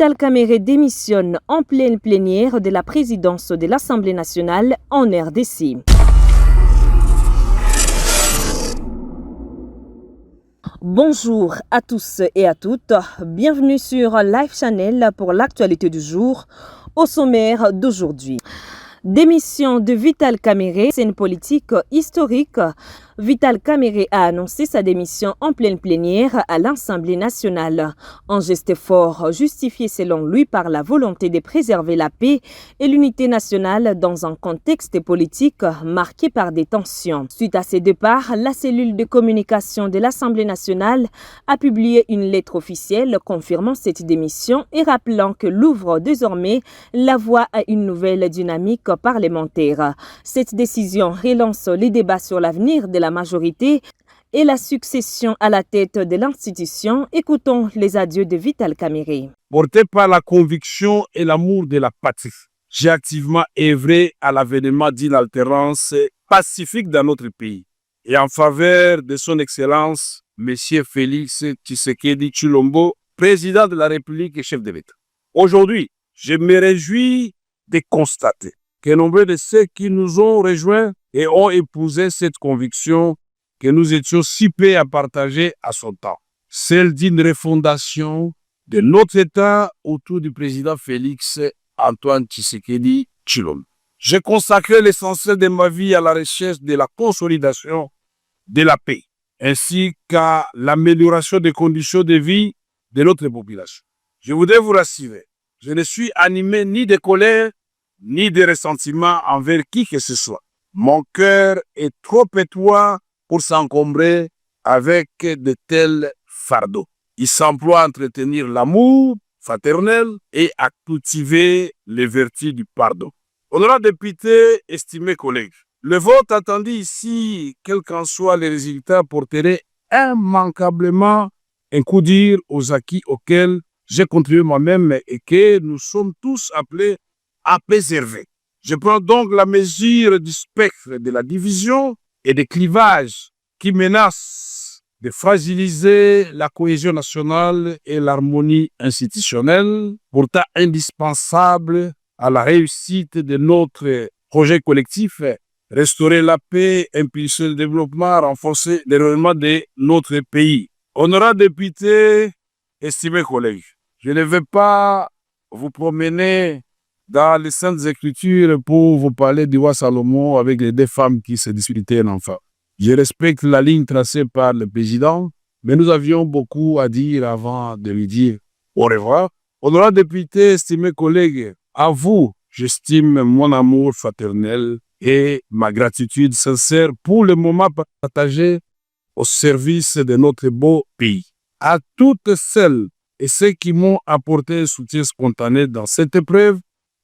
Vital Kamerhe démissionne en pleine plénière de la présidence de l'Assemblée nationale en RDC. Bonjour à tous et à toutes, bienvenue sur Live Channel pour l'actualité du jour. Au sommaire d'aujourd'hui, démission de Vital Kamerhe, c'est une politique historique. Vital Kamerhe a annoncé sa démission en pleine plénière à l'Assemblée nationale. Un geste fort justifié selon lui par la volonté de préserver la paix et l'unité nationale dans un contexte politique marqué par des tensions. Suite à ses départs, la cellule de communication de l'Assemblée nationale a publié une lettre officielle confirmant cette démission et rappelant que l'ouvre désormais la voie à une nouvelle dynamique parlementaire. Cette décision relance les débats sur l'avenir de la majorité et la succession à la tête de l'institution. Écoutons les adieux de Vital Kamerhe. Porté par la conviction et l'amour de la patrie, j'ai activement œuvré à l'avènement d'une alternance pacifique dans notre pays et en faveur de son Excellence, M. Félix Tshisekedi Tshilombo, président de la République et chef de l'État. Aujourd'hui, je me réjouis de constater que nombreux de ceux qui nous ont rejoints et ont épousé cette conviction que nous étions si peu à partager à son temps, celle d'une refondation de notre État autour du président Félix Antoine Tshisekedi Tshilombo. J'ai consacré l'essentiel de ma vie à la recherche de la consolidation de la paix, ainsi qu'à l'amélioration des conditions de vie de notre population. Je voudrais vous rassurer, je ne suis animé ni de colère, ni de ressentiment envers qui que ce soit. Mon cœur est trop étroit pour s'encombrer avec de tels fardeaux. Il s'emploie à entretenir l'amour fraternel et à cultiver les vertus du pardon. Honorables députés, estimés collègues, le vote attendu ici, quels qu'en soient les résultats, porterait immanquablement un coup dur aux acquis auxquels j'ai contribué moi-même et que nous sommes tous appelés à préserver. Je prends donc la mesure du spectre de la division et des clivages qui menacent de fragiliser la cohésion nationale et l'harmonie institutionnelle, pourtant indispensable à la réussite de notre projet collectif, restaurer la paix, impulser le développement, renforcer le rayonnement de notre pays. Honorables députés, estimés collègues, je ne vais pas vous promener dans les Saintes Écritures pour vous parler du roi Salomon avec les deux femmes qui se disputaient un enfant. Je respecte la ligne tracée par le président, mais nous avions beaucoup à dire avant de lui dire au revoir. Honorables députés, estimés collègues, à vous, j'estime mon amour fraternel et ma gratitude sincère pour le moment partagé au service de notre beau pays. À toutes celles et ceux qui m'ont apporté un soutien spontané dans cette épreuve,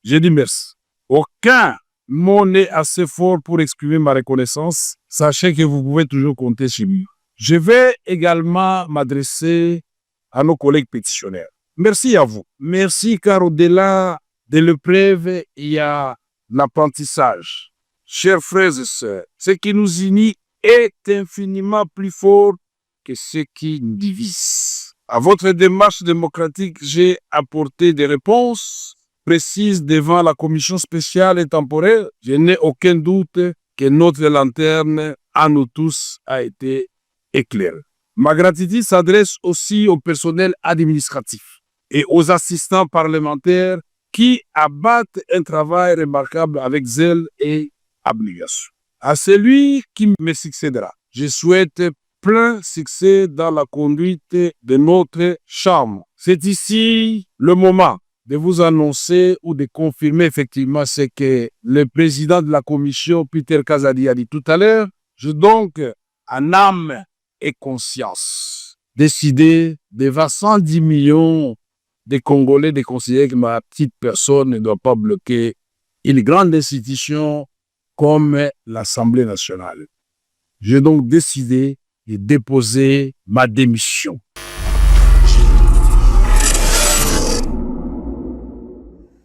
je dis merci. Aucun mot n'est assez fort pour exprimer ma reconnaissance. Sachez que vous pouvez toujours compter sur moi. Je vais également m'adresser à nos collègues pétitionnaires. Merci à vous. Merci car au-delà de l'épreuve, il y a l'apprentissage. Chers frères et sœurs, ce qui nous unit est infiniment plus fort que ce qui nous divise. À votre démarche démocratique, j'ai apporté des réponses précise devant la commission spéciale et temporaire. Je n'ai aucun doute que notre lanterne à nous tous a été éclairée. Ma gratitude s'adresse aussi au personnel administratif et aux assistants parlementaires qui abattent un travail remarquable avec zèle et abnégation. À celui qui me succédera, je souhaite plein succès dans la conduite de notre chambre. C'est ici le moment de vous annoncer ou de confirmer effectivement ce que le président de la commission, Peter Kazadi, a dit tout à l'heure. Je donc, en âme et conscience, décidé devant 110 millions de Congolais de considérer que ma petite personne ne doit pas bloquer une grande institution comme l'Assemblée nationale. J'ai donc décidé de déposer ma démission.